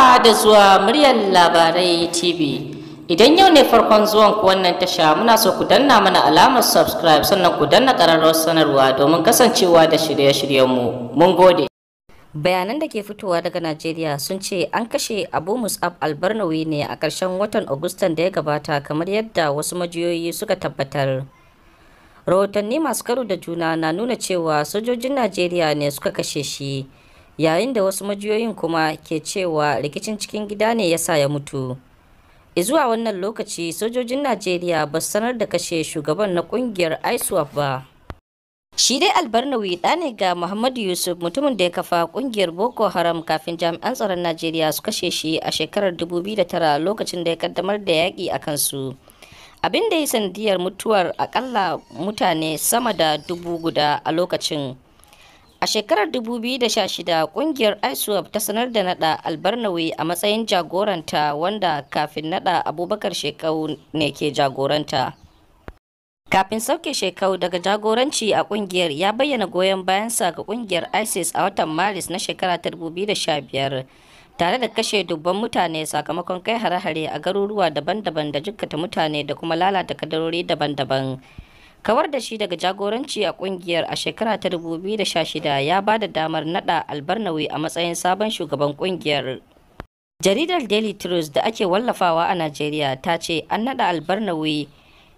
Da zuwa muryar labarai TV. Idan yau ne farkon zuwan ku wannan tasha, muna so ku danna mana alamar subscribe sannan ku danna ƙararrawar sanarwa domin kasancewa da shirye-shiryenmu. Mun gode. Bayanan da ke fitowa daga Najeriya sun ce an kashe Abu Mus'ab Albarnawi ne a ƙarshen watan Agustan da ya gabata, kamar yadda wasu majiyoyi suka tabbatar. Rahotanni masu karo da juna na nuna cewa sojojin Najeriya ne suka kashe shi, yayin da wasu majiyoyin kuma ke cewa rikicin cikin gida ne ya sa ya mutu. Zuwa wannan lokaci sojojin Najeriya ba su sanar da kashe shugaban na kungiyar ISWAP ba. Shi dai Albarnawi ɗa ne ga Muhammadu Yusuf, mutumin da ya kafa kungiyar Boko Haram kafin jami'an tsaron Najeriya su kashe shi a shekarar 2009 lokacin da ya kaddamar da yaƙi a kansu. Abin da ya sanadiyar mutuwar akalla mutane sama da 1000 a lokacin. A shekarar 2016, kungiyar ISWAP ta sanar da nada Albarnawi a matsayin jagoranta, wanda kafin nada Abubakar Shekau ne ke jagoranta. Kafin sauke Shekau daga jagoranci a kungiyar, ya bayyana goyon bayansa ga kungiyar ISIS a watan Maris na shekara 2015, tare da kashe dubban mutane sakamakon kai hare-hare a garuruwa daban-daban da jikkata mutane da kuma lalata kadarori daban-daban. Kawar da shi daga jagoranci a kungiyar a shekara ta 2016 ya ba da damar nada Albarnawi a matsayin sabon shugaban kungiyar. Jaridar Daily Trust da ake wallafawa a Najeriya ta ce an nada Albarnawi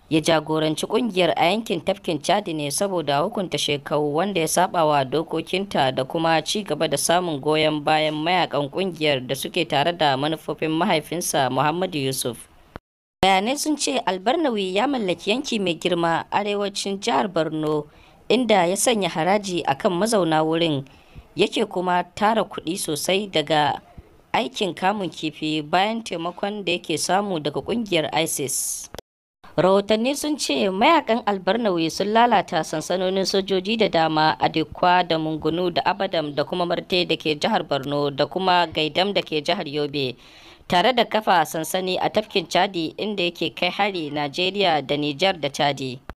ya jagoranci kungiyar a yankin tafkin Chad ne saboda hukunta Shekau, wanda ya sabawa dokokinta da kuma ci gaba da samun goyon bayan mayakan kungiyar da suke tare da manufofin mahaifinsa Muhammadu Yusuf. Bayanai sun ce Albarnawi ya mallaki yanki mai girma arewacin jihar Borno, inda ya sanya haraji akan mazauna wurin, yake kuma tara kuɗi sosai daga aikin kamun kifi bayan taimakon da yake samu daga kungiyar ISIS. Rahotanni sun ce mayakan Albarnawi sun lalata sansanonin sojoji da dama a Dikwa da Mungunu da Abadam da kuma Marte da ke jihar Borno da kuma Gaidam da ke jihar Yobe, tare da kafa sansani a tafkin Chadi inda yake kai hari Najeriya da Nijar da Chadi.